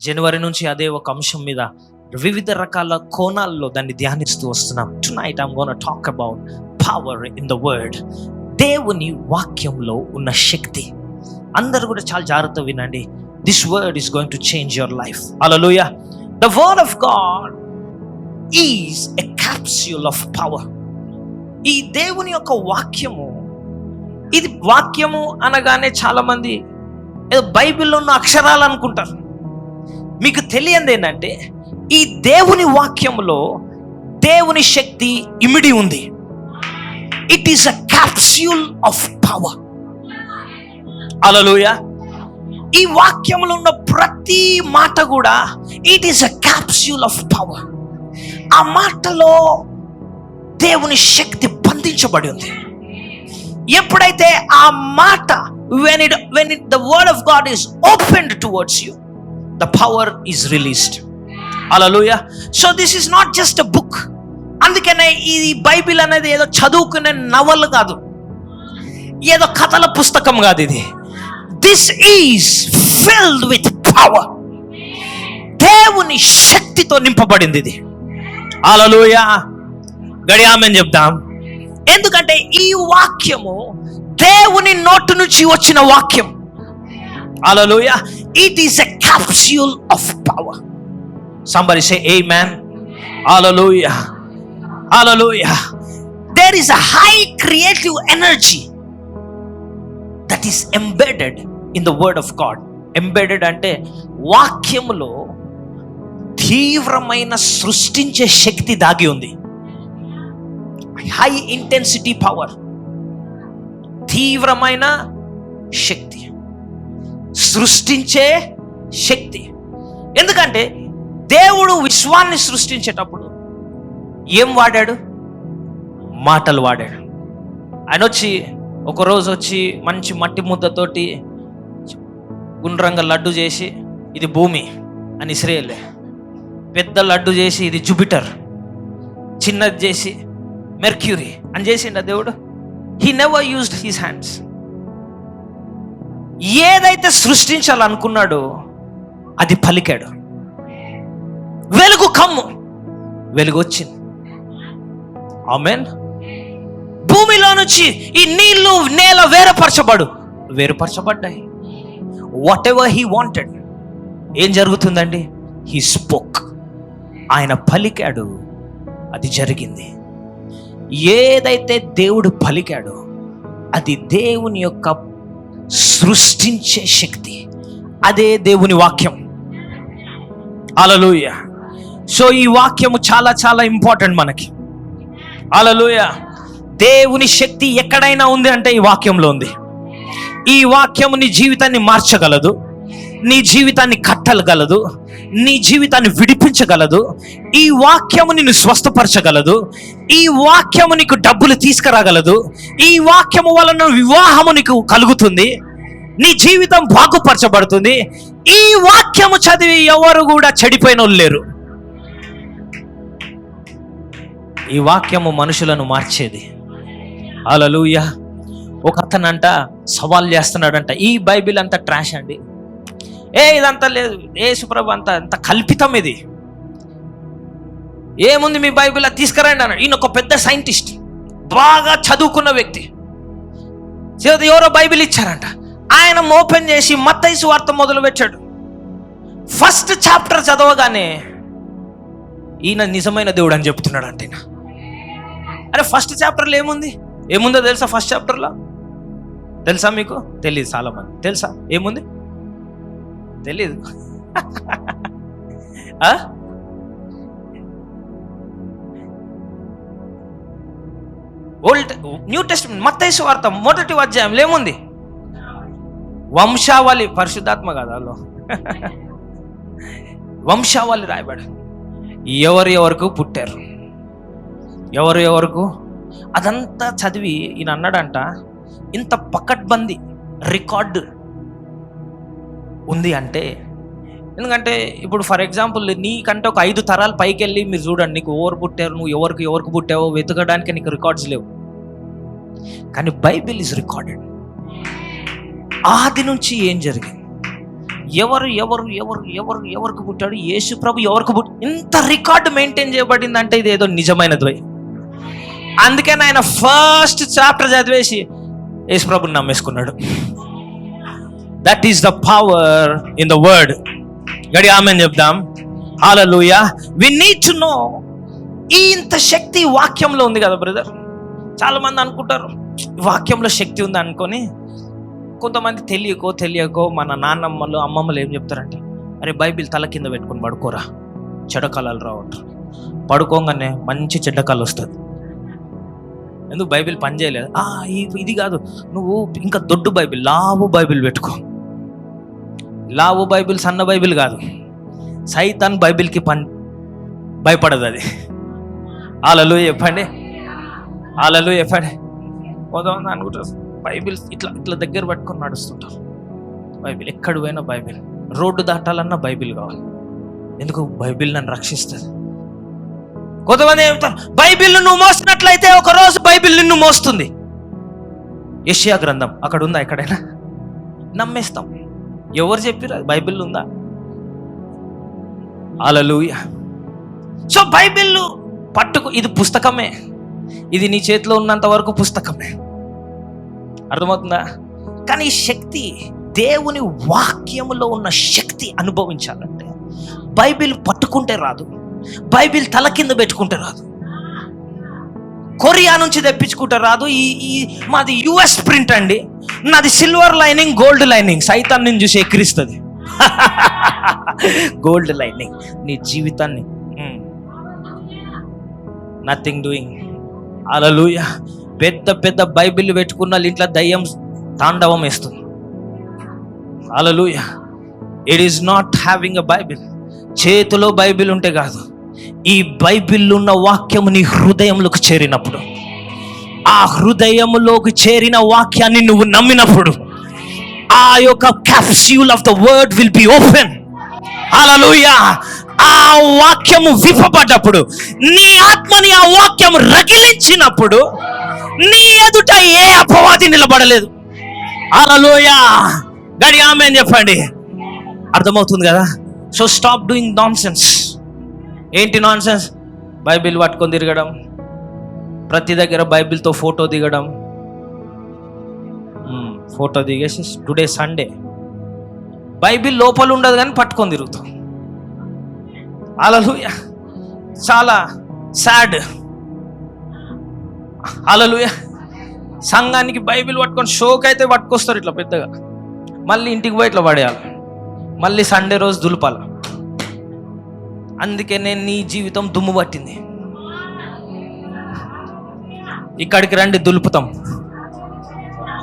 జనవరి నుంచి అదే ఒక అంశం మీద వివిధ రకాల కోణాల్లో దాన్ని ధ్యానిస్తూ వస్తున్నాం. Tonight I'm gonna talk about power in the word. దేవుని వాక్యంలో ఉన్న శక్తి. అందరూ కూడా చాలా జాగ్రత్త వినండి. This word is going to change your life. Hallelujah. The word of God is a capsule of power. ఈ దేవుని యొక్క వాక్యము, ఇది వాక్యము అనగానే చాలా మంది ఏదో బైబిల్లో ఉన్న అక్షరాలు అనుకుంటారు. మీకు తెలియంది ఏంటంటే ఈ దేవుని వాక్యంలో దేవుని శక్తి ఇమిడి ఉంది. It is a capsule of power. Hallelujah. ఈ వాక్యంలో ఉన్న ప్రతి మాట కూడా it is a capsule of power. ఆ మాటలో దేవుని శక్తి బంధించబడి ఉంది. ఎప్పుడైతే ఆ మాట when it the word of God is opened towards you, the power is released. Hallelujah. So this is not just a book. అందుకనే ఈ బైబిల్ అనేది ఏదో చదువుకునే నవల కాదు, ఏదో కథల పుస్తకం కాదు. ఇది this is filled with power. దేవుని శక్తితో నింపబడింది ఇది. హల్లెలూయా. గడియామని చెప్దాం. ఎందుకంటే ఈ వాక్యము దేవుని నోటి నుంచి వచ్చిన వాక్యం. Hallelujah. It is a capsule of power. Somebody say amen. Hallelujah. Hallelujah. There is a high creative energy that is embedded in the word of God. Embedded అంటే వాక్యములో తీవ్రమైన సృష్టించే శక్తి దాగి ఉంది. హై ఇంటెన్సిటీ పవర్, తీవ్రమైన శక్తి, సృష్టించే శక్తి. ఎందుకంటే దేవుడు విశ్వాన్ని సృష్టించేటప్పుడు ఏం వాడాడు? మాటలు వాడాడు. ఆయన వచ్చి ఒకరోజు వచ్చి మంచి మట్టి ముద్దతోటి గుండ్రంగా లడ్డు చేసి ఇది భూమి అని ఇస్రాయేలే, పెద్ద లడ్డు చేసి ఇది జూపిటర్, చిన్నది చేసి మెర్క్యూరీ అని చేసిండ దేవుడు. He never used his hands. ఏదైతే సృష్టించాలనుకున్నాడో అది పలికాడు. వెలుగు కమ్ము, వెలుగు వచ్చింది. ఆమేన్. భూమిలో నుంచి ఈ నీళ్లు నేల వేరుపరచబడ్డాయి. Whatever he wanted. ఏం జరుగుతుందండి? He spoke. ఆయన పలికాడు, అది జరిగింది. ఏదైతే దేవుడు పలికాడో అది దేవుని యొక్క సృష్టించే శక్తి. అదే దేవుని వాక్యం. హల్లెలూయా. సో ఈ వాక్యము చాలా చాలా ఇంపార్టెంట్ మనకి. హల్లెలూయా. దేవుని శక్తి ఎక్కడైనా ఉంది అంటే ఈ వాక్యంలో ఉంది. ఈ వాక్యము నీ జీవితాన్ని మార్చగలదు, నీ జీవితాన్ని కట్టగలదు, నీ జీవితాన్ని విడిపించగలదు. ఈ వాక్యము నిన్ను స్వస్థపరచగలదు. ఈ వాక్యము నీకు డబ్బులు తీసుకురాగలదు. ఈ వాక్యము వలన వివాహము నీకు కలుగుతుంది. నీ జీవితం బాగుపరచబడుతుంది. ఈ వాక్యము చదివి ఎవరు కూడా చెడిపోయిన వాళ్ళు లేరు. ఈ వాక్యము మనుషులను మార్చేది. హల్లెలూయా. ఒక అతనంట సవాల్ చేస్తున్నాడంట, ఈ బైబిల్ అంతా ట్రాష్ అండి, ఇదంతా లేదు, యేసుప్రభు అంత కల్పితం, ఇది ఏముంది మీ బైబిల్ తీసుకురండి అన్నాడు. ఈయన ఒక పెద్ద సైంటిస్ట్, బాగా చదువుకున్న వ్యక్తి. ఎవరో బైబిల్ ఇచ్చారంట. ఆయన ఓపెన్ చేసి మత్తయి సువార్త మొదలు పెట్టాడు. ఫస్ట్ చాప్టర్ చదవగానే ఈయన నిజమైన దేవుడు అని చెప్తున్నాడు అంటే. అరే ఫస్ట్ చాప్టర్లో ఏముందో తెలుసా? ఫస్ట్ చాప్టర్లో తెలుసా మీకు? తెలియదు చాలా మంది. తెలుసా ఏముంది? తెలీదు. న్యూ టెస్టమెంట్ మత్తయి సువార్త 1వ అధ్యాయంలో ఏముంది? వంశావళి. పరిశుద్ధాత్మ కాదు వాళ్ళు వంశావళి రాయబడి ఎవరెవరకు పుట్టారు, ఎవరెవరకు, అదంతా చదివి ఈయన అన్నాడంట, ఇంత పకడ్బందీ రికార్డు ఉంది అంటే. ఎందుకంటే ఇప్పుడు ఫర్ ఎగ్జాంపుల్ నీకంటే ఒక 5 తరాలు పైకి వెళ్ళి మీరు చూడండి, నీకు ఎవరు పుట్టారు, నువ్వు ఎవరికి పుట్టావో వెతకడానికి నీకు రికార్డ్స్ లేవు. కానీ బైబిల్ ఈజ్ రికార్డెడ్. ఆది నుంచి ఏం జరిగింది, ఎవరు ఎవరు ఎవరు ఎవరు ఎవరికి పుట్టాడు, యేసు ప్రభు ఎవరికి ఇంత రికార్డు మెయింటైన్ చేయబడింది అంటే ఇది ఏదో నిజమైనది. అందుకని ఆయన ఫస్ట్ చాప్టర్ చదివేసి యేసు ప్రభుని నమ్మేసుకున్నాడు. That is the power in the word. గడి ఆమెన్ చెప్దాం. Hallelujah. We need to know. ఇంత శక్తి వాక్యంలో ఉంది కదా బ్రదర్. చాలా మంది అనుకుంటారు వాక్యంలో శక్తి ఉంది అనుకొని. కొంతమంది తెలియకో మన నాన్నమ్మలు అమ్మమ్మలు ఏం చెప్తారంటే, అరే బైబిల్ తల కింద పెట్టుకొని పడుకోరా, చెడ్డకాలాలు రావట్రు. పడుకోగానే మంచి చెడ్డకాలు వస్తుంది. ఎందుకు బైబిల్ పని చేయలేదు? ఇది కాదు, నువ్వు ఇంకా దొడ్డు బైబిల్, లావు బైబిల్ పెట్టుకో. లావు బైబిల్ సన్న బైబిల్ కాదు, సైతాన్ బైబిల్కి భయపడదు అది. హల్లెలూయా చెప్పండి, హల్లెలూయా చెప్పండి. కొంతమంది అనుకుంటారు బైబిల్ ఇట్లా దగ్గర పట్టుకొని నడుస్తుంటారు. బైబిల్ ఎక్కడ పోయినా బైబిల్, రోడ్డు దాటాలన్నా బైబిల్ కావాలి. ఎందుకు? బైబిల్ నన్ను రక్షిస్తుంది. కొంతమంది చెప్తారు బైబిల్ నువ్వు మోసినట్లయితే ఒక రోజు బైబిల్ నిన్ను మోస్తుంది. యెషయా గ్రంథం అక్కడ ఉందా? ఎక్కడైనా? నమ్మేస్తాం. ఎవరు చెప్పారు బైబిల్ ఉందా? హల్లెలూయా. సో బైబిల్ పట్టుకు, ఇది పుస్తకమే, ఇది నీ చేతిలో ఉన్నంత వరకు పుస్తకమే. అర్థమవుతుందా? కానీ ఈ శక్తి, దేవుని వాక్యములో ఉన్న శక్తి అనుభవించాలంటే బైబిల్ పట్టుకుంటే రాదు, బైబిల్ తల కింద పెట్టుకుంటే రాదు, కొరియా నుంచి తెప్పించుకుంటే రాదు. మాది యుఎస్ ప్రింట్ అండి, నాది సిల్వర్ లైనింగ్ గోల్డ్ లైనింగ్. సైతాన్ని చూసి ఎక్కిరిస్తుంది గోల్డ్ లైనింగ్ నీ జీవితాన్ని. Nothing doing. హల్లెలూయా. పెద్ద పెద్ద బైబిల్ పెట్టుకున్న ఇంట్లో దయ్యం తాండవం వేస్తుంది. Hallelujah. It is not having a bible. చేతిలో బైబిల్ ఉంటే కాదు, ఈ బైబిల్ ఉన్న వాక్యము నీ హృదయంలోకి చేరినప్పుడు, ఆ హృదయములోకి చేరిన వాక్యాన్ని నువ్వు నమ్మినప్పుడు, ఆ యొక్క capsule of the word will be open. Hallelujah. ఆ వాక్యము విప్పబడ్డప్పుడు, నీ ఆత్మని ఆ వాక్యము రగిలించినప్పుడు, నీ ఎదుట ఏ అపవాది నిలబడలేదు. హల్లెలూయా. గడి ఆమేన్ చెప్పండి. అర్థమవుతుంది కదా? So stop doing non sense. ఏంటి నాన్ సెన్స్? బైబిల్ పట్టుకొని తిరగడం, ప్రతి దగ్గర బైబిల్తో ఫోటో దిగడం. ఫోటో దిగేసి టుడే సండే, బైబిల్ లోపల ఉండదు కానీ పట్టుకొని తిరుగుతాం. హల్లెలూయా. చాలా సాడ్. హల్లెలూయా. సంఘానికి బైబిల్ పట్టుకొని షోకి అయితే పట్టుకొస్తారు ఇట్లా పెద్దగా, మళ్ళీ ఇంటికి పోయి ఇట్లా పడేయాలి, మళ్ళీ సండే రోజు దులుపాలి. అందుకే నేను నీ జీవితం దుమ్ము పట్టింది. ఇక్కడికి రండి, దులుపుతాం.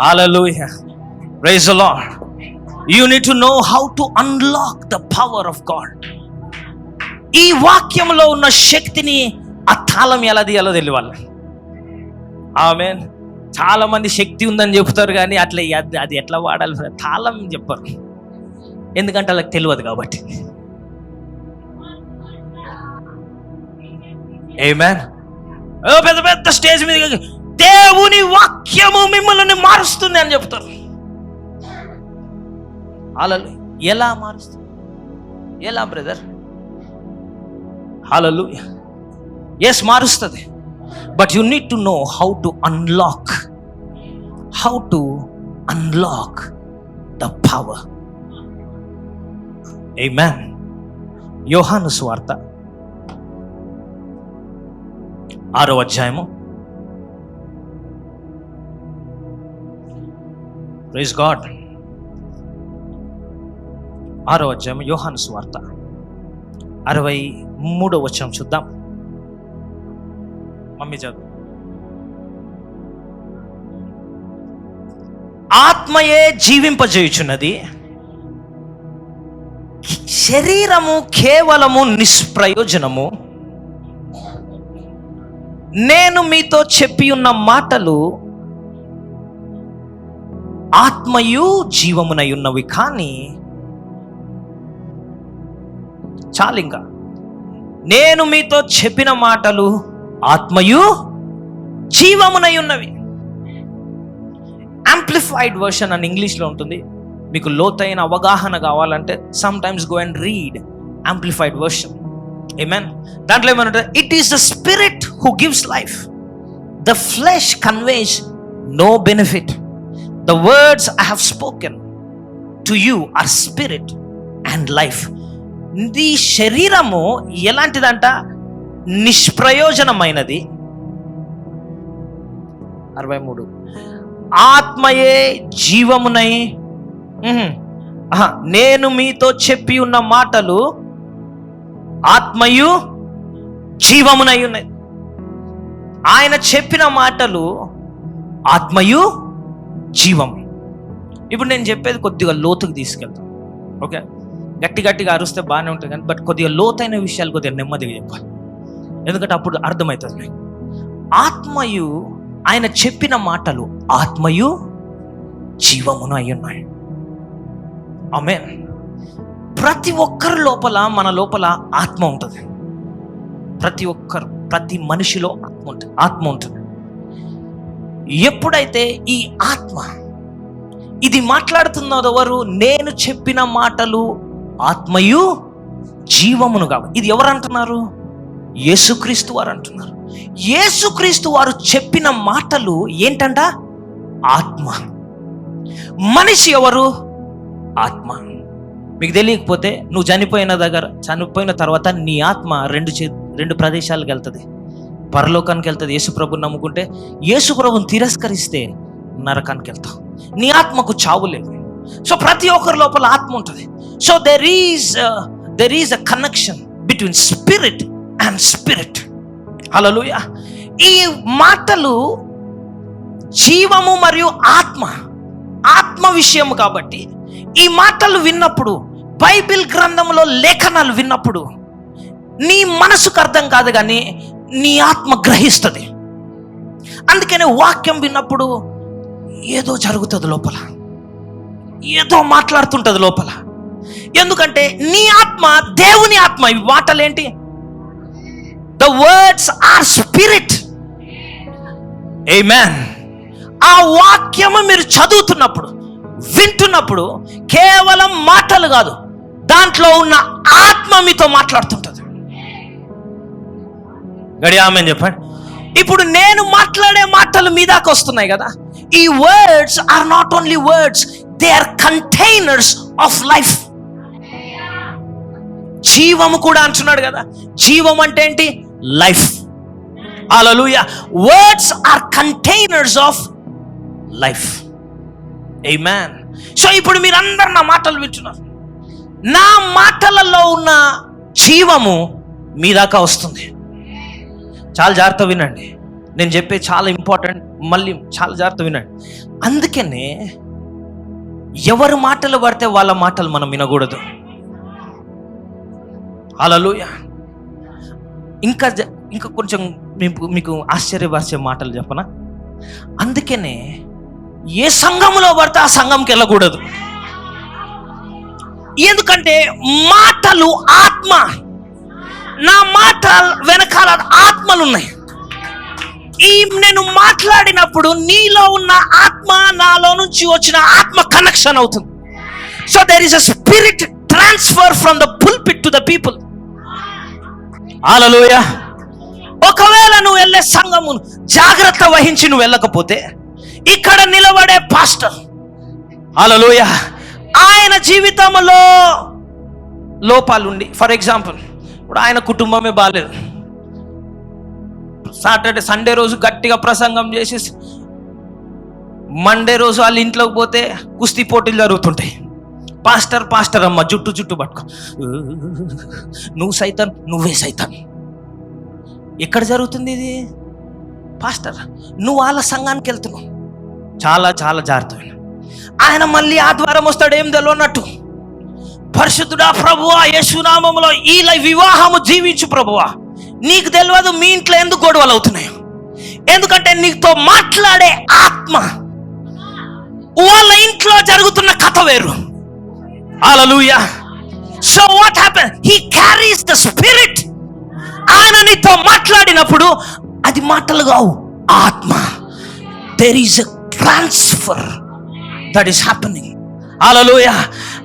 Hallelujah. Praise the Lord. You need to know how to unlock the power of God. ఈ వాక్యంలో ఉన్న శక్తిని, ఆ తాళం ఎలా తీయాలో తెలియాలి. ఆమేన్. చాలా మంది శక్తి ఉందని చెప్తారు కానీ అట్లా అది ఎట్లా వాడాలి తాళం చెప్పరు, ఎందుకంటే వాళ్ళకి తెలియదు కాబట్టి. ఆమేన్. పెద్ద పెద్ద స్టేజ్ మీద దేవుని వాక్యము మిమ్మల్ని మారుస్తుంది అని చెప్తారు. హల్లెలూయా. ఎలా మారుస్తుంది? ఎలా బ్రదర్? హల్లెలూయా. yes మారుస్తుంది, but you need to know how to unlock the power. Amen. యోహాను సువార్త 6వ అధ్యాయము. Praise God. 6వ అధ్యాయం యోహాను సువార్త 63వ వచనం చూద్దాం. మమ్మీ చదువు. ఆత్మయే జీవింపజేయుచున్నది, శరీరము కేవలము నిష్ప్రయోజనము. నేను మీతో చెప్పి ఉన్న మాటలు ఆత్మయు జీవమునై ఉన్నవి, కానీ చాలు. ఇంకా నేను మీతో చెప్పిన మాటలు ఆత్మయు జీవమునై ఉన్నవి. యాంప్లిఫైడ్ వర్షన్ అని ఇంగ్లీష్లో ఉంటుంది, మీకు లోతైన అవగాహన కావాలంటే sometimes go and read amplified version. Amen. దాంట్లో ఏమన్నా, it is the spirit who gives life, the flesh conveys no benefit, the words I have spoken to you are spirit and life. నీ శరీరము ఎలాంటిదంట? నిష్ప్రయోజనమైనది. 63 ఆత్మయే జీవమునై, నేను మీతో చెప్పి ఉన్న మాటలు ఆత్మయు జీవమునై ఉన్నాయి. ఆయన చెప్పిన మాటలు ఆత్మయు జీవము. ఇప్పుడు నేను చెప్పేది కొద్దిగా లోతుకు తీసుకెళ్తాను. ఓకే, గట్టిగా అరుస్తే బాగానే ఉంటుంది కానీ బట్ కొద్దిగా లోతైన విషయాలు కొద్దిగా నెమ్మదిగా చెప్పాలి, ఎందుకంటే అప్పుడు అర్థమవుతుంది మీకు. ఆత్మయు, ఆయన చెప్పిన మాటలు ఆత్మయు జీవమును అయి ఉన్నాయి. ఆమేన్. ప్రతి ఒక్కరి లోపల, మన లోపల ఆత్మ ఉంటుంది. ప్రతి మనిషిలో ఆత్మ ఉంటుంది. ఎప్పుడైతే ఈ ఆత్మ ఇది మాట్లాడుతున్నది ఎవరు? నేను చెప్పిన మాటలు ఆత్మయు జీవమును కావు. ఇది ఎవరు అంటున్నారు? యేసుక్రీస్తు వారు అంటున్నారు. యేసుక్రీస్తు వారు చెప్పిన మాటలు ఏంటంట? ఆత్మ. మనిషి ఎవరు? ఆత్మ. మీకు తెలియకపోతే, నువ్వు చనిపోయిన తర్వాత నీ ఆత్మ రెండు ప్రదేశాలకు వెళ్తుంది. పరలోకానికి వెళ్తుంది యేసు ప్రభుని నమ్ముకుంటే, యేసు ప్రభుని తిరస్కరిస్తే నరకానికి వెళ్తావు. నీ ఆత్మకు చావు లేదు. సో ప్రతి ఒక్కరి లోపల ఆత్మ ఉంటుంది. So there is a connection between spirit and spirit. Hallelujah. ఈ మాటలు జీవము మరియు ఆత్మ విషయం కాబట్టి ఈ మాటలు విన్నప్పుడు, బైబిల్ గ్రంథంలో లేఖనాలు విన్నప్పుడు నీ మనసుకు అర్థం కాదు కానీ నీ ఆత్మ గ్రహిస్తుంది. అందుకనే వాక్యం విన్నప్పుడు ఏదో జరుగుతుంది లోపల, ఏదో మాట్లాడుతుంటుంది లోపల. ఎందుకంటే నీ ఆత్మ దేవుని ఆత్మ. ఈ మాటలేంటి? The words are spirit. Amen. ఆ వాక్యము మీరు చదువుతున్నప్పుడు, వింటున్నప్పుడు కేవలం మాటలు కాదు, దాంట్లో ఉన్న ఆత్మ మీతో మాట్లాడుతుంటుంది. ఆమేన్ చెప్పండి. ఇప్పుడు నేను మాట్లాడే మాటలు మీ దాకా వస్తున్నాయి కదా. ఈ words are not only words, they are containers of life. జీవము కూడా అంటున్నాడు కదా. జీవం అంటే ఏంటి? Life. Hallelujah. Words are containers of life. Amen. So ఇప్పుడు మీరందరూ నా మాటలు వింటున్నారు. నా మాటలలో ఉన్న జీవము మీ దాకా వస్తుంది. చాలా జాగ్రత్త వినండి, నేను చెప్పే చాలా ఇంపార్టెంట్. మళ్ళీ చాలా జాగ్రత్త వినండి. అందుకనే ఎవరి మాటలు పడితే వాళ్ళ మాటలు మనం వినకూడదు. హల్లెలూయా. ఇంకా కొంచెం మీకు ఆశ్చర్యపరిచే మాటలు చెప్పనా? అందుకనే ఏ సంఘంలో పడితే ఆ సంఘంకి వెళ్ళకూడదు. ఎందుకంటే మాటలు ఆత్మ. నా మాట వెనకాల ఆత్మలు ఉన్నాయి. నేను మాట్లాడినప్పుడు నీలో ఉన్న ఆత్మ, నాలో నుంచి వచ్చిన ఆత్మ కనెక్షన్ అవుతుంది. So there is a spirit transfer from the pulpit to the people. Hallelujah. ఒకవేళ నువ్వు వెళ్ళే సంఘము జాగ్రత్త వహించి నువ్వు వెళ్ళకపోతే, ఇక్కడ నిలబడే పాస్టర్, హల్లెలూయా, ఆయన జీవితంలో లోపాలుండి, ఫర్ ఎగ్జాంపుల్ ఇప్పుడు ఆయన కుటుంబమే బాలేదు, సండే రోజు గట్టిగా ప్రసంగం చేసి మండే రోజు వాళ్ళ ఇంట్లోకి పోతే కుస్తీ పోటీలు జరుగుతుంటాయి. పాస్టర్ అమ్మ జుట్టు పట్టుకో, నువ్వు సైతాన్, నువ్వే సైతాన్. ఎక్కడ జరుగుతుంది ఇది? పాస్టర్, నువ్వు వాళ్ళ సంఘానికి వెళ్తున్నావు. చాలా చాలా జాగ్రత్త. ఆయన మళ్ళీ ఆదివారం వస్తాడు, ఏం తెలియనట్టు, పరిశుద్ధుడా ప్రభువా యేసునామములో ఈ వివాహము జీవించు ప్రభువా. నీకు తెలియదు మీ ఇంట్లో ఎందుకు గొడవలు అవుతున్నాయో. ఎందుకంటే నీతో మాట్లాడే ఆత్మ వాళ్ళ ఇంట్లో జరుగుతున్న కథ వేరు. Hallelujah. So what happen? He carries the spirit. ఆయన నీతో మాట్లాడినప్పుడు అది మాటలు కావు, ఆత్మ. There is a transfer that is happening. Hallelujah.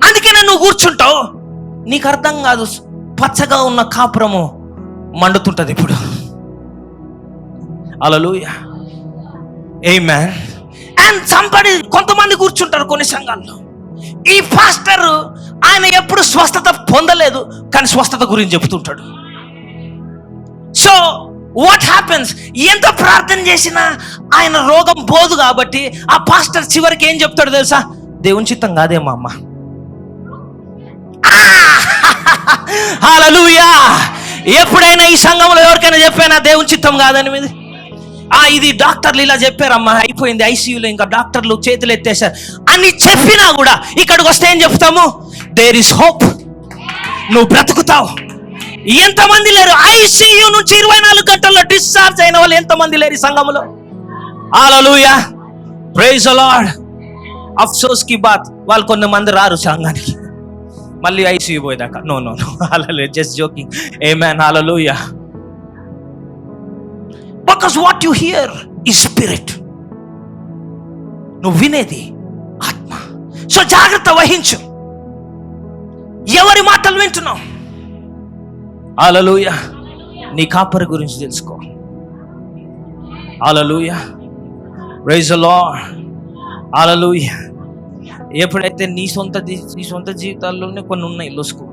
అందుకే నువ్వు కూర్చుంటావు, నీకు అర్థం కాదు. పచ్చగా ఉన్న కాపురము మండుతుంటది ఇప్పుడు. హల్లెలూయా, ఆమేన్. అండ్ సంబడి, కొంతమంది కూర్చుంటారు కొన్ని సంఘాల్లో, ఈ పాస్టర్ ఆయన ఎప్పుడు స్వస్థత పొందలేదు కానీ స్వస్థత గురించి చెబుతుంటాడు. సో వాట్ హ్యాపెన్స్, ఎంత ప్రార్థన చేసినా ఆయన రోగం పోదు. కాబట్టి ఆ పాస్టర్ చివరికి ఏం చెప్తాడు తెలుసా? దేవుని చిత్తం కాదేమో అమ్మ. హల్లెలూయా. ఎప్పుడైనా ఈ సంఘంలో ఎవరికైనా చెప్పానా దేవుని చిత్తం కాదని? మీది ఇది డాక్టర్లు ఇలా చెప్పారమ్మా, అయిపోయింది ఐసీయూలో, ఇంకా డాక్టర్లు చేతులు ఎత్తేసారు అని చెప్పినా కూడా ఇక్కడికి వస్తే ఏం చెప్తాము? దేర్ ఇస్ హోప్, నువ్వు బ్రతుకుతావు. ఎంతమంది లేరు ఐసీయూ నుంచి 24 గంటల్లో డిశ్చార్జ్ అయిన వాళ్ళు? ఎంతమంది లేరు ఈ సంఘంలో? Hallelujah, praise the lord. అఫ్సోస్ కి బాత్, వాళ్ళు కొంతమంది రారు సంఘానికి, మళ్ళీ ఐసీయూ పోయేదాకా. No no no, hallelujah, just joking, amen, hallelujah. Because what you hear is spirit. నువ్వు వినేది ఆత్మ. సో జాగ్రత్త వహించు. ఎవరి మాటలు వింటున్నావు? హల్లెలూయా. నీ కాపరి గురించి తెలుసుకో. హల్లెలూయా, ప్రైజ్ ది లార్డ్. హల్లెలూయా. ఎప్పుడైతే నీ సొంత జీవితాల్లోనే కొన్ని ఉన్నాయి లొసుకు,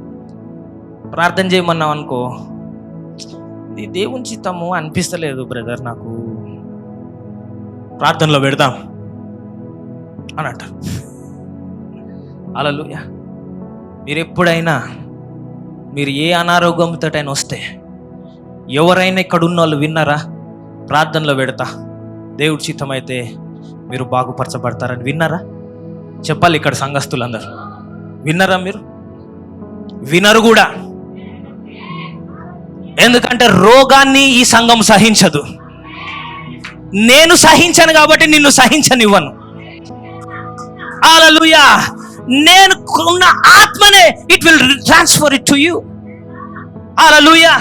ప్రార్థన చేయమన్నావు అనుకో, దేవుని చిత్తము అనిపిస్తలేదు బ్రదర్, నాకు ప్రార్థనలో పెడదాం అని అంటారు. హల్లెలూయా. మీరు ఎప్పుడైనా, మీరు ఏ అనారోగ్యంతోటైనా వస్తే, ఎవరైనా ఇక్కడ ఉన్న వాళ్ళు విన్నారా? ప్రార్థనలో పెడతా, దేవుడి చిత్తం అయితే మీరు బాగుపరచబడతారని విన్నారా? చెప్పాలి ఇక్కడ సంఘస్థులందరూ. విన్నారా? మీరు వినరు కూడా. ఎందుకంటే రోగాన్ని ఈ సంఘం సహించదు. నేను సహించను కాబట్టి నిన్ను సహించనివ్వను. హల్లెలూయా. నేను ఉన్న ఆత్మనే it will transfer it to you. Hallelujah.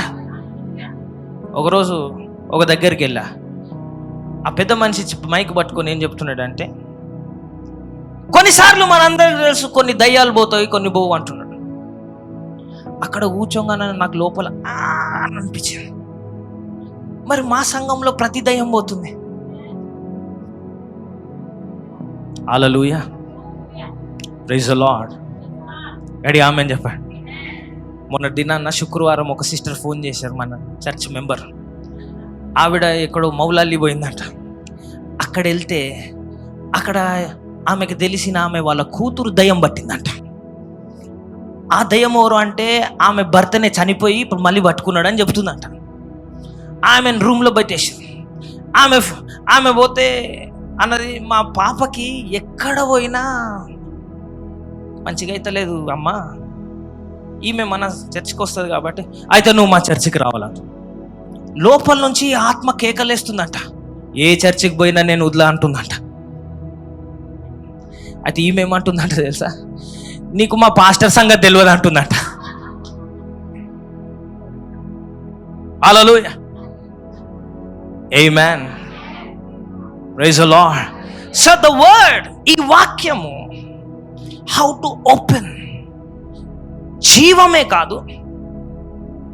ఒకరోజు ఒక దగ్గరికి వెళ్ళా, ఆ పెద్ద మనిషి మైక్ పట్టుకొని ఏం చెప్తున్నాడంటే, కొన్నిసార్లు మనందరికీ తెలుసు కొన్ని దయ్యాలు పోతాయి, కొన్ని పోవు అంటున్నాడు. అక్కడ కూర్చోగానే నాకు లోపల అనిపించింది, మరి మా సంఘంలో ప్రతి దయ్యం పోతుంది. హల్లెలూయా, ప్రైజ్ ది లార్డ్. రెడీ, ఆమేన్ చెప్పండి. మొన్న దినాన్న శుక్రవారం ఒక సిస్టర్ ఫోన్ చేశారు, మన చర్చ్ మెంబర్. ఆవిడ ఎక్కడో మౌలాలి పోయిందంట. అక్కడ వెళ్తే అక్కడ ఆమెకు తెలిసిన ఆమె వాళ్ళ కూతురు దయ్యం పట్టిందంట. ఆ దయ్యం ఎవరు అంటే, ఆమె భర్తనే చనిపోయి ఇప్పుడు మళ్ళీ పట్టుకున్నాడు అని చెప్తుందంట. ఆమెను రూమ్లో పెట్టేసింది. ఆమె పోతే అన్నది, మా పాపకి ఎక్కడ పోయినా మంచిగా అయితే లేదు అమ్మా, ఈమె మన చర్చికి వస్తుంది కాబట్టి అయితే నువ్వు మా చర్చికి రావాలంట. లోపల నుంచి ఆత్మ కేకలేస్తుందంట, ఏ చర్చికి పోయినా నేను వదిలా అంటుందంట. అయితే ఈమె ఏమంటుందంట తెలుసా? నీకు మా పాస్టర్ సంగతి తెలియదు అంటుందంట. Hallelujah, amen, praise the lord. So the word, ఈ వాక్యము హౌ టు ఓపెన్, జీవమే కాదు,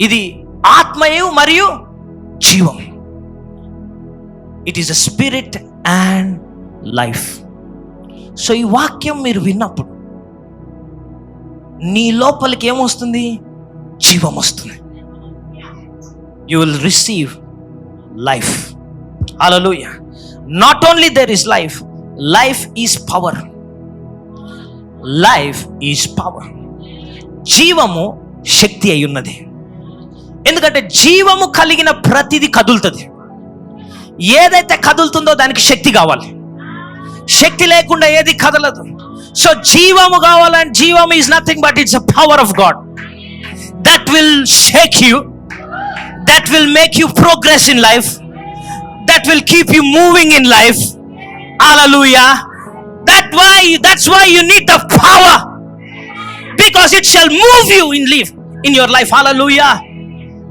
ఇది ఆత్మయు మరియు జీవం. It is a spirit and life. So ఈ వాక్యం మీరు విన్నప్పుడు నీ లోపలికి ఏమొస్తుంది? జీవం వస్తుంది. You will receive life. Hallelujah. Not only there is life, life is power. Life is power. జీవము శక్తి అయి ఉన్నది. ఎందుకంటే జీవము కలిగిన ప్రతిదీ కదులుతుంది. ఏదైతే కదులుతుందో దానికి శక్తి కావాలి. శక్తి లేకుండా ఏది కదలదు. సో జీవము కావాలంటే, జీవం is nothing but it's a power of God that will shake you, that will make you progress in life, that will keep you moving in life. Hallelujah. That's why you need the power, because it shall move you in your life. Hallelujah.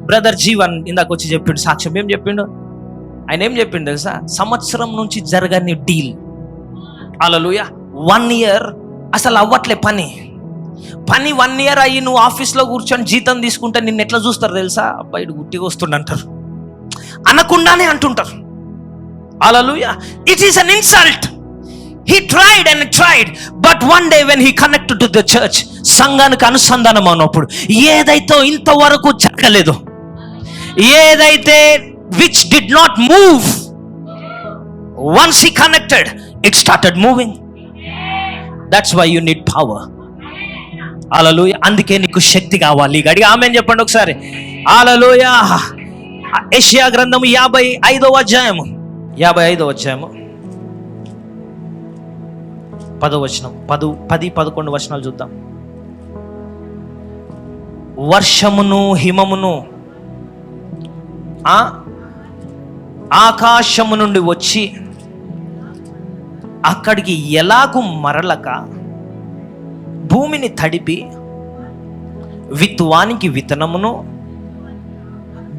Brother Jeevan ఇందాక వచ్చి చెప్పిండు సాక్ష్యం. ఏం చెప్పిండు ఆయన? ఏం చెప్పిండు తెలుసా? సంవత్సరం నుంచి జరగని డీల్. హల్లెలూయా. 1 year అసలు అవ్వట్లే పని 1 year అయ్యి నువ్వు ఆఫీస్లో కూర్చొని జీతం తీసుకుంటే నిన్ను ఎట్లా చూస్తారు తెలుసా? అబ్బాయి గుట్టిగా వస్తుండంటారు, అనకుండానే అంటుంటారు. Hallelujah. It is an insult. He tried and tried, but one day when he connected to the church, సంఘానికి అనుసంధానం అయినప్పుడు ఏదైతే ఇంతవరకు జరగలేదు, ఏదైతే which did not move, once he connected, it started moving. That's why you need power. హల్లెలూయా. అందుకే నీకు శక్తి కావాలి. గడిగా ఆమేన్ చెప్పండి ఒకసారి. హల్లెలూయా. యెషయా గ్రంథము 55వ అధ్యాయము 10వ వచనం, 10-11 వచనాలు చూద్దాం. వర్షమును హిమమును ఆకాశము నుండి వచ్చి అక్కడికి ఎలాగూ మరలక భూమిని తడిపి విత్తువానికి విత్తనమును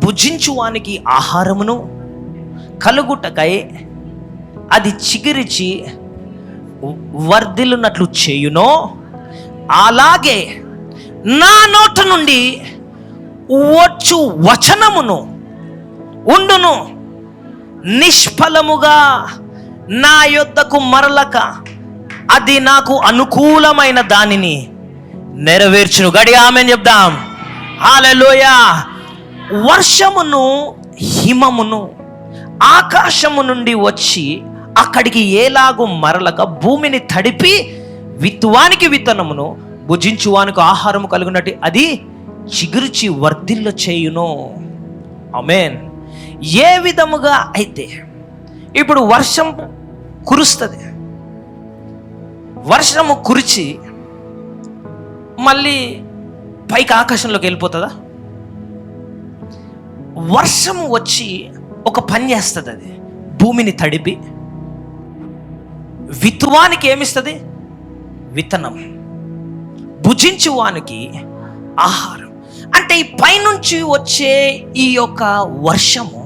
భుజించువానికి ఆహారమును కలుగుటకై అది చిగిరిచి వర్ధిల్లునట్లు చేయునో, అలాగే నా నోట నుండి వచ్చు వచనమును ఉండును, నిష్ఫలముగా నా యొద్దకు మరలక అది నాకు అనుకూలమైన దానిని నెరవేర్చును. గడి ఆమేన్ చెప్దాం. హల్లెలూయా. వర్షమును హిమమును ఆకాశము నుండి వచ్చి అక్కడికి ఏలాగూ మరలక భూమిని తడిపి విత్తువానికి విత్తనమును భుజించువానికి ఆహారము కలుగునట్టు అది చిగురిచి వర్ధిల్ల చేయును. ఆమేన్. ఏ విధముగా అయితే ఇప్పుడు వర్షం కురుస్తుంది, వర్షము కురిచి మళ్ళీ పైకి ఆకాశంలోకి వెళ్ళిపోతుందా? వర్షము వచ్చి ఒక పని చేస్తుంది. అది భూమిని తడిపి విత్తువానికి ఏమిస్తుంది? విత్తనం. భుజించువానికి ఆహారం. అంటే ఈ పైనుంచి వచ్చే ఈ యొక్క వర్షము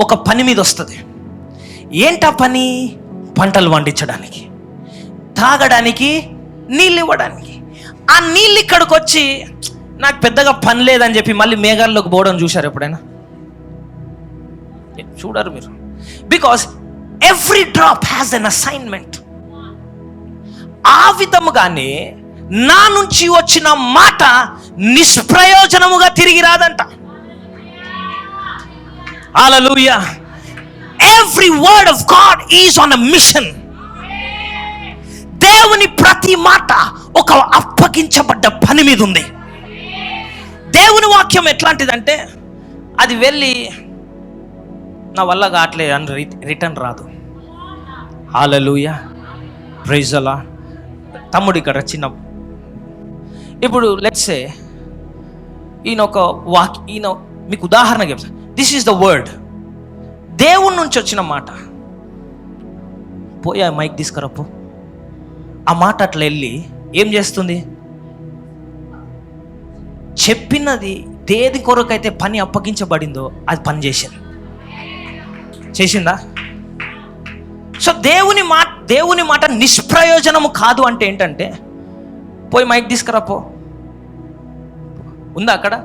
ఒక పని మీద వస్తుంది. ఏంటా పని? పంటలు పండించడానికి, తాగడానికి, నీళ్ళు ఇవ్వడానికి. ఆ నీళ్ళు ఇక్కడికి వచ్చి నాకు పెద్దగా పని లేదని చెప్పి మళ్ళీ మేఘాల్లోకి పోవడం చూశారు ఎప్పుడైనా? చూడరు మీరు. Because every drop has N assignment. ఆ విధముగానే నా నుంచి వచ్చిన మాట నిష్ప్రయోజనముగా తిరిగి రాదంట. హల్లెలూయా. Every word of God is on a mission. దేవుని ప్రతి మాట ఒక అప్పగించబడ్డ పని మీద ఉంది. దేవుని వాక్యం ఎట్లాంటిదంటే అది వెళ్ళి నా వల్ల కావట్లే అని రిటర్న్ రాదు. హల్లెలూయా. Praise the lord. తమ్ముడు ఇక్కడ చిన్న, ఇప్పుడు లెట్స్ సే ఈయన మీకు ఉదాహరణ చెప్తాను. This is the word. దేవుని నుంచి వచ్చిన మాట. పోయా మైక్ తీసుకురాపో. ఆ మాట అట్లా వెళ్ళి ఏం చేస్తుంది? చెప్పినది దేని కొరకైతే పని అప్పగించబడిందో అది పని చేసిందా? సో దేవుని మాట నిష్ప్రయోజనము కాదు అంటే ఏంటంటే, పోయి మైక్ తీసుకురాపో. ఉందా అక్కడ?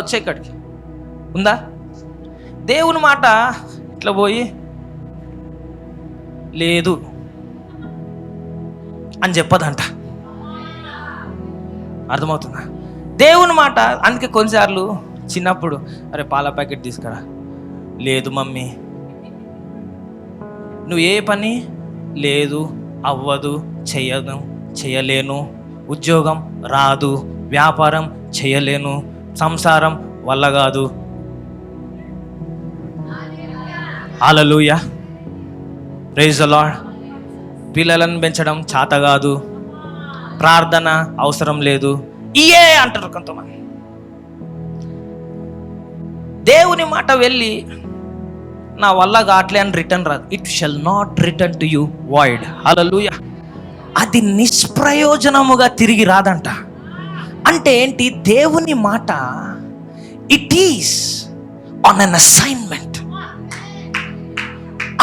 వచ్చే ఇక్కడికి ఉందా? దేవుని మాట ఇట్లా పోయి లేదు అని చెప్పదంట. అర్థమవుతుందా? దేవుని మాట. అందుకే కొన్నిసార్లు చిన్నప్పుడు అరే పాల ప్యాకెట్ తీసుకురా, లేదు మమ్మీ. నువ్వు ఏ పని లేదు, అవ్వదు, చేయలేను, ఉద్యోగం రాదు, వ్యాపారం చేయలేను, సంసారం వల్ల కాదు. హల్లెలూయా. Praise the lord. పిల్లలను పెంచడం చేత కాదు, ప్రార్థన అవసరం లేదు, ఇయే అంటారు కొంతమంది. దేవుని మాట వెళ్ళి నా వల్ల కావట్లే అని రిటర్న్ రాదు. It shall not return to you void. Hallelujah. అది నిష్ప్రయోజనముగా తిరిగి రాదంట. అంటే ఏంటి? దేవుని మాట it is on an assignment.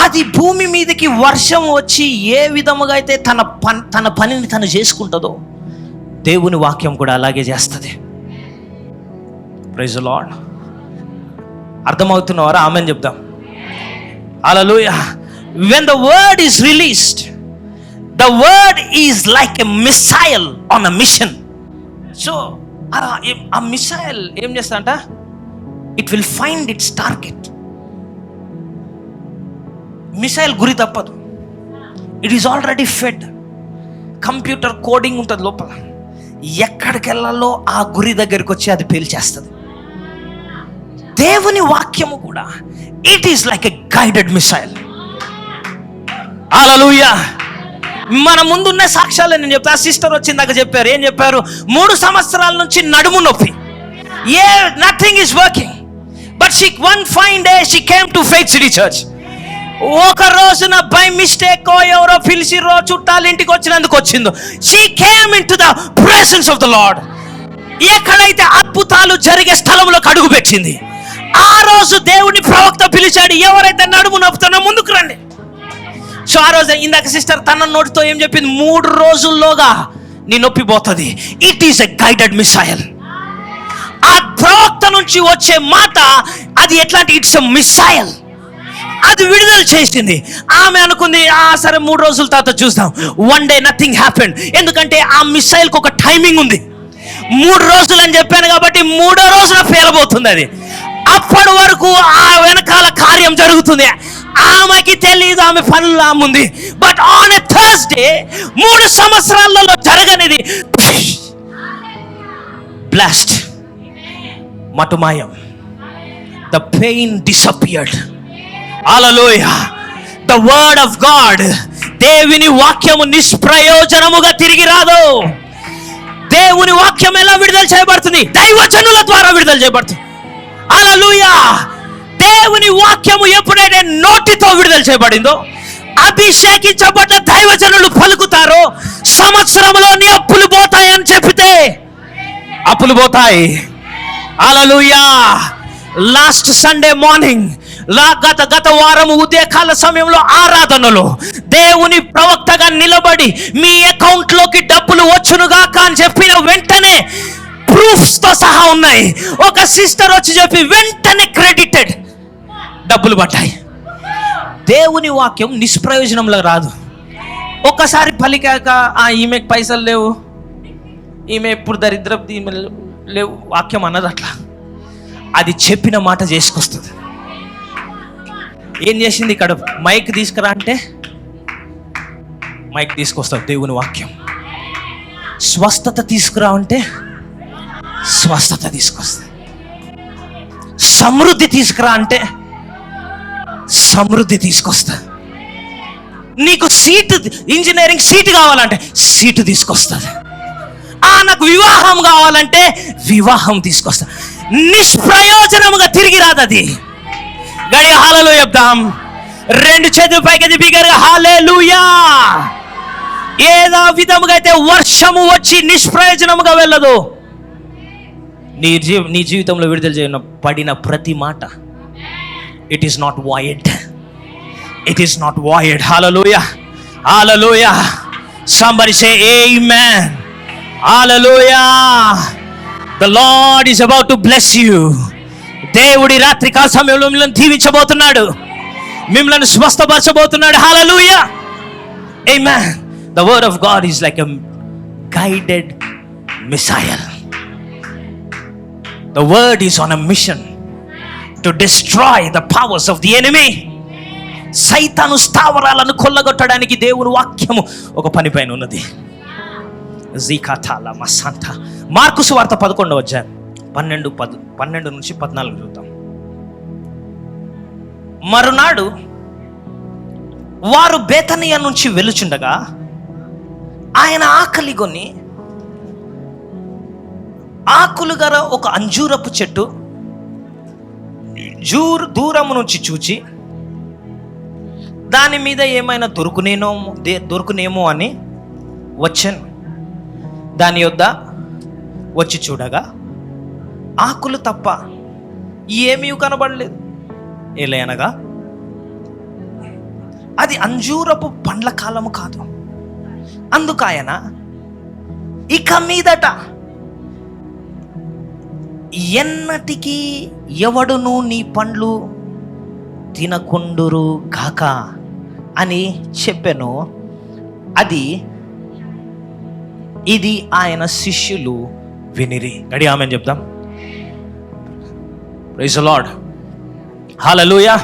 అది భూమి మీదకి వర్షం వచ్చి ఏ విధముగా అయితే తన పనిని తను చేసుకుంటుందో, దేవుని వాక్యం కూడా అలాగే చేస్తుంది. Praise the lord. అర్థమవుతున్నవారా? ఆమెన్ చెప్దాం. Hallelujah. When the word is released, the word is like a missile on a mission. So ఆ మిసైల్ ఏం చేస్తాడంట? It will find its target. Missile గురి తప్పదు. It is already fed. Computer coding ఉంటుంది లోపల. ఎక్కడికి వెళ్ళాలో ఆ గురి దగ్గరికి వచ్చి అది పేల్చేస్తుంది. దేవుని వాక్యము కూడా it is like a guided missile. Hallelujah. మన ముందున్న సాక్ష్యాలు నేను చెప్తా. సిస్టర్ వచ్చిందాక చెప్పారు. ఏం చెప్పారు? 3 సంవత్సరాల నుంచి నడుము నొప్పి. Nothing is working. But one fine day she came to Faith City Church. ఒక రోజున బై మిస్టేక్ ఎవరో పిలిచిరో చుట్టాలు ఇంటికి వచ్చినందుకు వచ్చిందో, she came into the presence of the Lord. ఎక్కడైతే అద్భుతాలు జరిగే స్థలంలోకి అడుగు పెట్టింది. ఆ రోజు దేవుని ప్రవక్త పిలిచాడు, ఎవరైతే నడుము నొప్పుతున్నా ముందుకు రండి. సో ఆ రోజు ఇందాక సిస్టర్ తన నోటితో ఏం చెప్పింది? 3 రోజుల్లోగా నీ నొప్పి పోతుంది. It is a guided missile. ఆ ప్రవక్త నుంచి వచ్చే మాట అది ఎట్లాంటి? It's a missile. అది విడుదల చేసింది. ఆమె అనుకుంది సరే 3 రోజుల తర్వాత చూస్తాం. One day nothing happened. ఎందుకంటే ఆ మిసైల్కి ఒక టైమింగ్ ఉంది. 3 రోజులు అని చెప్పాను కాబట్టి 3వ రోజున పేలబోతుంది అది. అప్పటి వరకు ఆ వెనకాల కార్యం జరుగుతుంది. ఆమెకి తెలియదు, ఆమె పనులు ఆముంది. బట్ ఆన్ ఎ థర్స్డే 3 సంవత్సరాలలో జరగనిది బ్లాస్ట్, మటుమాయం. The pain disappeared. Hallelujah. The word of God, దేవుని వాక్యము నిష్ప్రయోజనముగా తిరిగి రాదు. దేవుని వాక్యం ఎలా విడుదల చేయబడుతుంది? దైవజనుల ద్వారా విడుదల చేయబడుతుంది. హల్లెలూయా. దేవుని వాక్యము ఎప్పుడైతే నోటితో విడుదల చేయబడిందో, అభిషేకించబడ్డ దైవజనులు పలుకుతారో, సంవత్సరంలో నీ అప్పులు పోతాయి అని చెప్పితే అప్పులు పోతాయి. హల్లెలూయా. లాస్ట్ సండే మార్నింగ్, గత వారం ఉదయకాల సమయంలో ఆరాధనలో దేవుని ప్రవక్తగా నిలబడి మీ అకౌంట్ లోకి డబ్బులు వచ్చునుగాక అని చెప్పిన వెంటనే ప్రూఫ్స్ తో సహా ఉన్నాయి. ఒక సిస్టర్ వచ్చి చెప్పి వెంటనే క్రెడిటెడ్, డబ్బులు పడ్డాయి. దేవుని వాక్యం నిష్ప్రయోజనంలో రాదు. ఒక్కసారి పలికాక ఈమెకు పైసలు లేవు, ఈమె ఎప్పుడు దరిద్రం, ఈమె లేవు, వాక్యం అన్నది అట్లా. అది చెప్పిన మాట చేసుకొస్తుంది. ఏం చేసింది? ఇక్కడ మైక్ తీసుకురా అంటే మైక్ తీసుకొస్తావు. దేవుని వాక్యం. స్వస్థత తీసుకురా అంటే స్వస్థత తీసుకొస్తా. సమృద్ధి తీసుకురా అంటే సమృద్ధి తీసుకొస్తా. నీకు సీటు, ఇంజనీరింగ్ సీటు కావాలంటే సీటు తీసుకొస్తుంది. నాకు వివాహం కావాలంటే వివాహం తీసుకొస్తా. నిష్ప్రయోజనముగా తిరిగి రాదు అది. గడిగా హల్లెలూయా చెప్దాం. 2 చేతులు పైకి బిగ్గరగా హల్లెలూయా. ఏదో విధముగా అయితే వర్షము వచ్చి నిష్ప్రయోజనముగా వెళ్ళదు. నీ జీవితంలో విడుదల చేయన పడిన ప్రతి మాట it is not void. It is not void. Hallelujah. Hallelujah. Somebody say amen. Hallelujah. The lord is about to bless you. దేవుడి రాత్రి కాల సమయంలో మిమ్మల్ని దీవించబోతున్నాడు, మిమ్మల్ని స్వస్థపరచబోతున్నాడు. Hallelujah. Amen. The word of God is like a guided missile. The word is on a mission to destroy the powers of the enemy. సైతాను స్థావరాలను కొల్లగొట్టడానికి దేవుని వాక్యము ఒక పని పైన ఉన్నది. జీకాతాల మసంత. మార్కు సువార్త 11వ అధ్యాయం 12 నుంచి 14 చూద్దాం. మరునాడు వారు బేతనియా నుంచి వెలుచుండగా ఆయన ఆకలిగొని ఆకులు గల ఒక అంజూరపు చెట్టు దూరము నుంచి చూచి దాని మీద ఏమైనా దొరుకునేమో అని వచ్చాను. దాని యొద్ద వచ్చి చూడగా ఆకులు తప్ప ఏమీ కనబడలేదు. ఏలయనగా అది అంజూరపు పండ్ల కాలము కాదు. అందుకు ఆయన ఇక మీదట ఎన్నటికీ ఎవడును నీ పండ్లు తినకుండురు గాక అని చెప్పాను. ఇది ఆయన శిష్యులు వినిరి. గడి ఆమెన్ చెప్తాం. ప్రైజ్ ది లార్డ్, హల్లెలూయా.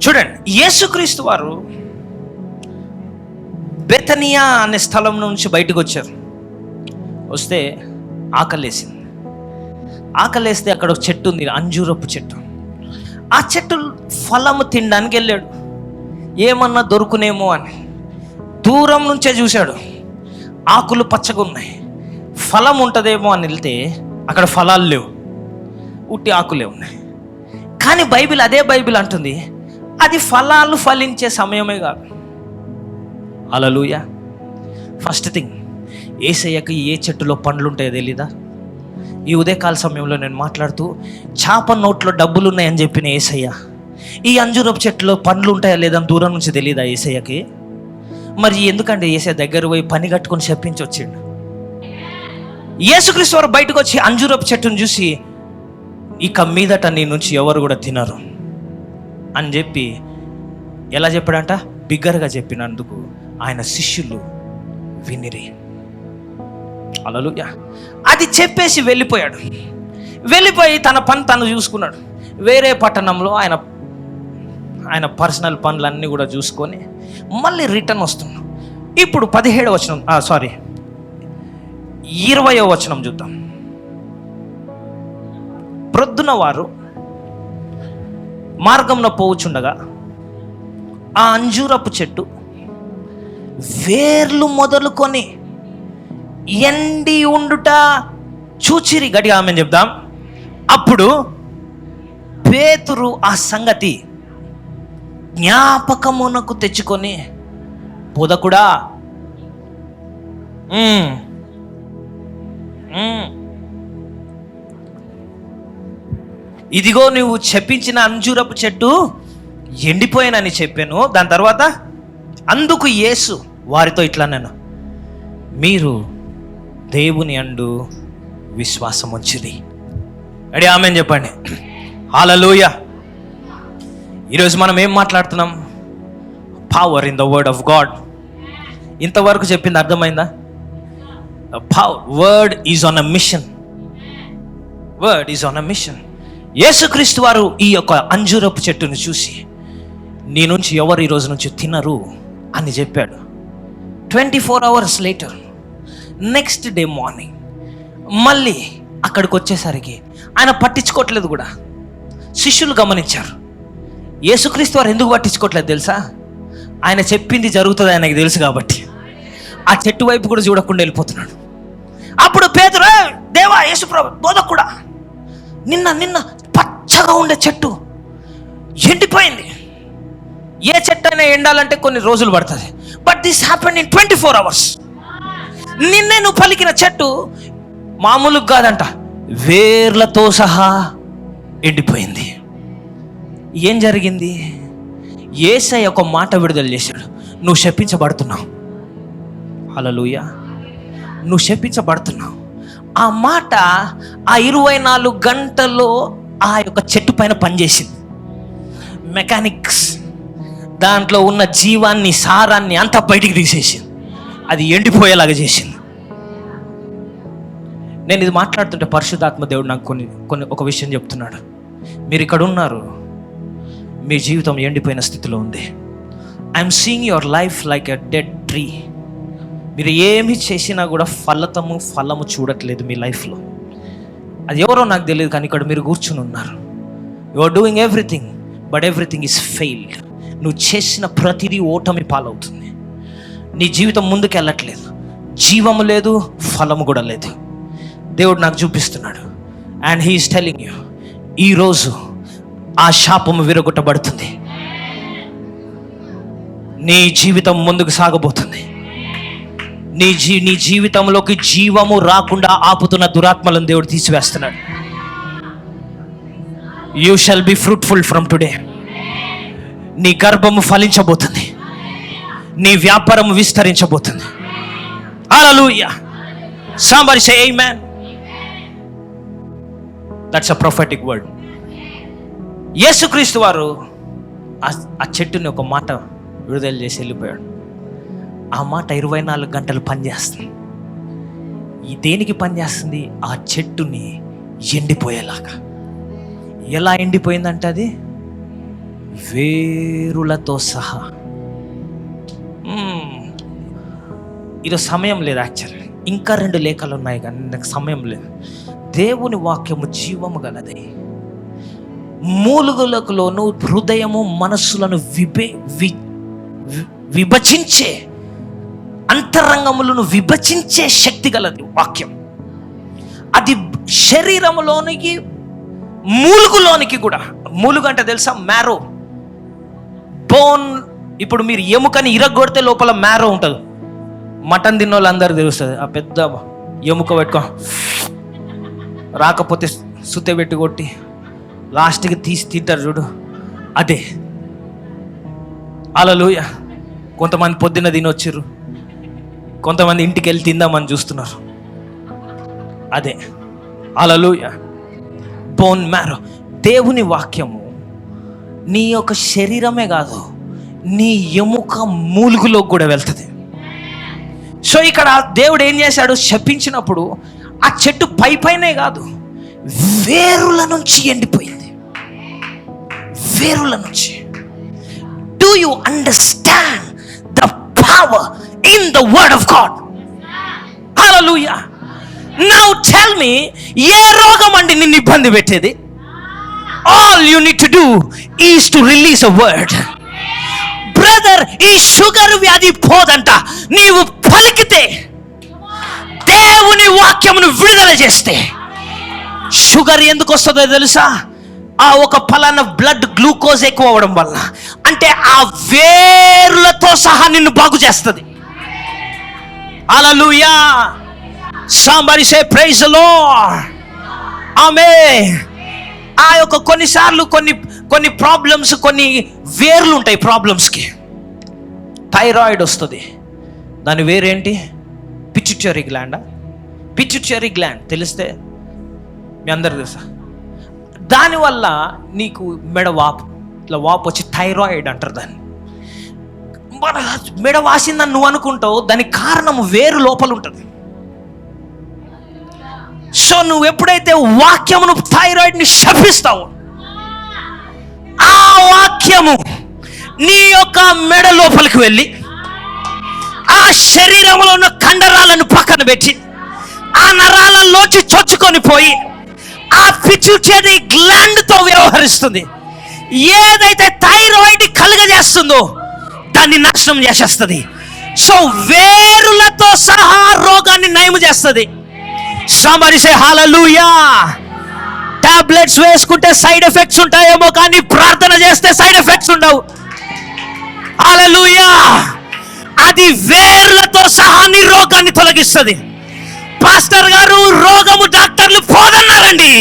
చూడండి, యేసుక్రీస్తు వారు బెతనియా అనే స్థలం నుంచి బయటకు వచ్చారు. వస్తే ఆకలేసింది. ఆకలేస్తే అక్కడ ఒక చెట్టు ఉంది, అంజూరపు చెట్టు. ఆ చెట్టు ఫలము తినడానికి వెళ్ళాడు, ఏమన్నా దొరుకునేమో అని. దూరం నుంచే చూశాడు, ఆకులు పచ్చగా ఉన్నాయి, ఫలం ఉంటుందేమో అని వెళ్తే అక్కడ ఫలాలు లేవు, ఉట్టి ఆకులే ఉన్నాయి. కానీ అదే బైబిల్ అంటుంది అది ఫలాలు ఫలించే సమయమే కాదు. హల్లెలూయా. ఫస్ట్ థింగ్, యేసయ్యకి ఏ చెట్టులో పండ్లు ఉంటాయో తెలీదా? ఈ ఉదయకాల సమయంలో నేను మాట్లాడుతూ చేప నోట్లో డబ్బులు ఉన్నాయని చెప్పిన యేసయ్య, ఈ అంజూరపు చెట్టులో పండ్లు ఉంటాయా లేదని దూరం నుంచి తెలీదా యేసయ్యకి? మరి ఎందుకంటే యేసయ్య దగ్గర పోయి పని కట్టుకొని చెప్పించి వచ్చిండు. యేసుక్రీస్తు వారు బయటకు వచ్చి అంజూరపు చెట్టును చూసి, ఇక మీదట నీ నుంచి ఎవరు కూడా తినరు అని చెప్పి ఎలా చెప్పాడంట? బిగ్గరగా చెప్పినందుకు ఆయన శిష్యులు వినిరి. హల్లెలూయా. అది చెప్పేసి వెళ్ళిపోయాడు. వెళ్ళిపోయి తన పని తను చూసుకున్నాడు. వేరే పట్టణంలో ఆయన పర్సనల్ పనులన్నీ కూడా చూసుకొని మళ్ళీ రిటర్న్ వస్తున్నాడు. ఇప్పుడు 17వ వచనం, 20వ వచనం చూద్దాం. ప్రొద్దున వారు మార్గంలో పోవుచుండగా ఆ అంజూరపు చెట్టు వేర్లు మొదలుకొని ఎండి ఉండుట చూచిరి. గట్టిగా ఆమెన్ చెప్దాం. అప్పుడు పేతురు ఆ సంగతి జ్ఞాపకమునకు తెచ్చుకొని, బోధకుడా, ఇదిగో నువ్వు చెప్పించిన అంజూరపు చెట్టు ఎండిపోయానని చెప్పాను. దాని తర్వాత అందుకు యేసు వారితో ఇట్లా, నేను మీరు దేవుని అందు విశ్వాసం ఉంచిది. అడి ఆమెన్ చెప్పండి. హల్లెలూయా. ఈరోజు మనం ఏం మాట్లాడుతున్నాం? Power in the word of God. ఇంతవరకు చెప్పింది అర్థమైందా? Word is on a mission. Word is on a mission. యేసుక్రీస్తు వారు ఈ యొక్క అంజూరపు చెట్టును చూసి, నీ నుంచి ఎవరు ఈ రోజు నుంచి తినరు అని చెప్పాడు. 24 hours later, next day morning మళ్ళీ అక్కడికి వచ్చేసరికి ఆయన పట్టించుకోవట్లేదు కూడా. శిష్యులు గమనించారు. యేసుక్రీస్తు వారు ఎందుకు పట్టించుకోవట్లేదు తెలుసా? ఆయన చెప్పింది జరుగుతుంది ఆయనకి తెలుసు కాబట్టి. ఆ చెట్టు వైపు కూడా చూడకుండా వెళ్ళిపోతున్నాడు. అప్పుడు పేతురు, దేవా యేసుప్రభు బోధకుడా, నిన్న పచ్చగా ఉండే చెట్టు ఎండిపోయింది. ఏ చెట్టు అయినా ఎండాలంటే కొన్ని రోజులు పడుతుంది, but this happened in 24 hours. నిన్నే నువ్వు పలికిన చెట్టు మామూలుగా కాదంట, వేర్లతో సహా ఎండిపోయింది. ఏం జరిగింది? యేసయ్య ఒక మాట విడుదల చేశాడు, నువ్వు శపించబడుతున్నావు. హల్లెలూయా. నువ్వు శపించబడుతున్నావు. ఆ మాట ఆ 24 గంటల్లో ఆ యొక్క చెట్టు పైన పనిచేసింది. మెకానిక్స్ దాంట్లో ఉన్న జీవాన్ని, సారాన్ని అంతా బయటికి తీసేసింది. అది ఎండిపోయేలాగా చేసింది. నేను ఇది మాట్లాడుతుంటే పరిశుద్ధాత్మ దేవుడు నాకు ఒక విషయం చెప్తున్నాడు. మీరు ఇక్కడ ఉన్నారు, మీ జీవితం ఎండిపోయిన స్థితిలో ఉంది. I'm seeing your life like a dead tree. మీరు ఏమి చేసినా కూడా ఫలము చూడట్లేదు మీ లైఫ్లో. అది ఎవరో నాకు తెలియదు, కానీ ఇక్కడ మీరు కూర్చుని ఉన్నారు. You are doing everything, but everything is failed. నువ్వు చేసిన ప్రతిదీ ఓటమి పాలవుతుంది. నీ జీవితం ముందుకు వెళ్ళట్లేదు, జీవము లేదు, ఫలము కూడా లేదు. దేవుడు నాకు చూపిస్తున్నాడు. And he is telling you, ఈరోజు ఆ శాపము విరగొట్టబడుతుంది. నీ జీవితం ముందుకు సాగబోతుంది. నీ జీవితంలోకి జీవము రాకుండా ఆపుతున్న దురాత్మలను దేవుడు తీసివేస్తున్నాడు. You shall be fruitful from today. నీ గర్భము ఫలించబోతుంది, నీ వ్యాపారము విస్తరించబోతుంది. హల్లెలూయా. Somebody say amen. That's a prophetic word. యేసుక్రీస్తు వారు ఆ చెట్టుని ఒక మాట విడుదల చేసి వెళ్ళిపోయాడు. ఆ మాట 24 గంటలు పనిచేస్తుంది. ఈ దేనికి పనిచేస్తుంది? ఆ చెట్టుని ఎండిపోయేలాగా. ఎలా ఎండిపోయిందంటే అది వేరులతో సహా. ఈరోజు సమయం లేదు, యాక్చువల్లీ ఇంకా 2 లేఖలు ఉన్నాయి కానీ నాకు సమయం లేదు. దేవుని వాక్యము జీవము గలది, మూలుగులకులోను హృదయము మనస్సులను విభజించే, అంతరంగములను విభజించే శక్తి గలది వాక్యం. అది శరీరములోనికి మూలుగులోనికి కూడా. మూలుగు అంటే తెలుసా? Marrow, bone. ఇప్పుడు మీరు ఎముకని ఇరగొడితే లోపల మ్యారో ఉంటుంది. మటన్ తిన్న వాళ్ళందరూ తెలుస్తుంది. ఆ పెద్ద ఎముక పెట్టుకో, రాకపోతే సుత్తె పెట్టి కొట్టి లాస్ట్కి తీసి తింటారు చూడు, అదే. హల్లెలూయా. కొంతమంది పొద్దున్న తినొచ్చారు, కొంతమంది ఇంటికి వెళ్ళి తిందామని చూస్తున్నారు, అదే. హల్లెలూయా. Bone marrow. దేవుని వాక్యము నీ యొక్క శరీరమే కాదు, నీ ఎముక మూలుగులో కూడా వెళ్తుంది. సో ఇక్కడ దేవుడు ఏం చేశాడు? శపించినప్పుడు ఆ చెట్టు పైనే కాదు, వేరుల నుంచి ఎండిపోయింది. వేరుల నుంచి. Do you understand the power in the word of God? Hallelujah. Now tell me, ఏ రోగం అండి నిన్ను ఇబ్బంది పెట్టేది? All you need to do is to release a word. Brother, ఈ షుగర్ వ్యాధి పోదంట నీవు పలికితే, దేవుని వాక్యమును విడుదల చేస్తే. షుగర్ ఎందుకు వస్తుందో తెలుసా? ఆ ఒక పలానా బ్లడ్ గ్లూకోజ్ ఎక్కువ అవ్వడం వల్ల. అంటే ఆ వేరులతో సహా నిన్ను బాగు చేస్తుంది. హల్లెలూయా. Somebody say praise the Lord. ఆమేన్. ఆ యొక్క కొన్నిసార్లు కొన్ని ప్రాబ్లమ్స్, కొన్ని వేర్లు ఉంటాయి ప్రాబ్లమ్స్కి. థైరాయిడ్ వస్తుంది, దాని వేరేంటి? Pituitary gland. పిట్యూటరీ గ్లాండ్ తెలిస్తే మీ అందరు తెలుసా? దానివల్ల నీకు మెడ వాపు, ఇట్లా వాపు వచ్చి థైరాయిడ్ అంటారు దాన్ని. మెడ వాసిందని నువ్వు అనుకుంటావు, దానికి కారణం వేరు లోపల ఉంటుంది. సో నువ్వు ఎప్పుడైతే వాక్యమును, థైరాయిడ్ని శపిస్తావు, ఆ వాక్యము నీ యొక్క మెడ లోపలికి వెళ్ళి ఆ శరీరంలో ఉన్న కండరాలను పక్కన పెట్టి ఆ నరాలలోంచి చొచ్చుకొని పోయి ఆ పిట్యూటరీ గ్లాండ్తో వ్యవహరిస్తుంది. ఏదైతే థైరాయిడ్ కలుగజేస్తుందో దాన్ని నాశనం చేసేస్తుంది. సో వేరులతో సహా రోగాన్ని నయం చేస్తుంది. Somebody say hallelujah. టాబ్లెట్స్ వేసుకుంటే సైడ్ ఎఫెక్ట్స్ ఉంటాయేమో, కానీ ప్రార్థన చేస్తే సైడ్ ఎఫెక్ట్స్ ఉండవు. హల్లెలూయా. అది వేర్లతో సహా నీ రోగాన్ని తొలగిస్తుంది. పాస్టర్ గారు, రోగము డాక్టర్లు పోదన్నారండి.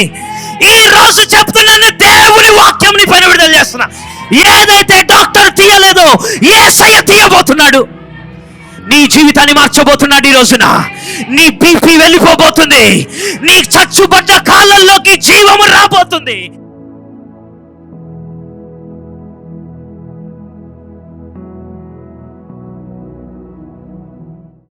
ఈ రోజు చెప్తున్నాను, దేవుని వాక్యం నీ పైన విడుదల చేస్తున్నా. ఏదైతే డాక్టర్ తీయలేదో యేసయ్య తీయబోతున్నాడు. నీ జీవితాన్ని మార్చబోతున్నాడు. ఈ రోజున నీ బీపీ వెళ్ళిపోబోతుంది. నీ చచ్చుబడ్డ కాళ్ళల్లోకి జీవము రాబోతుంది.